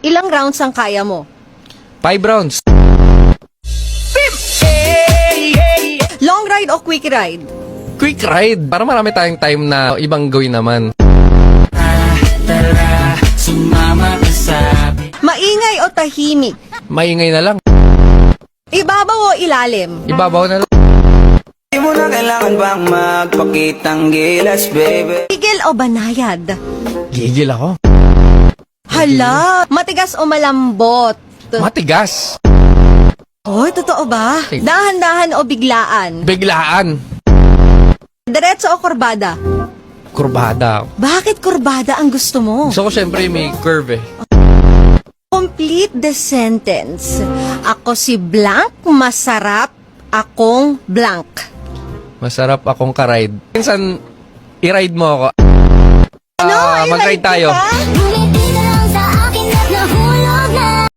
Ilang rounds ang kaya mo? 5 rounds. Long ride o quick ride? Quick ride. Para marami tayong time na ibang gawin naman. Maingay o tahimik? Maingay na lang. Ibabaw o ilalim? Ibabaw na lang. Di mo na kailangan bang magpakitang gilas, baby? Tigil o banayad? Gigil ako. Hala, matigas o malambot? Matigas. Hoy, totoo ba? Dahan-dahan o biglaan? Biglaan. Diretso o kurbada? Kurbada. Bakit kurbada ang gusto mo? Gusto ko syempre may curve eh. Complete the sentence. Ako si blank, masarap akong blank. Masarap akong ka-ride. Minsan, i-ride mo ako. Ano? Mag-ride tayo. Ka?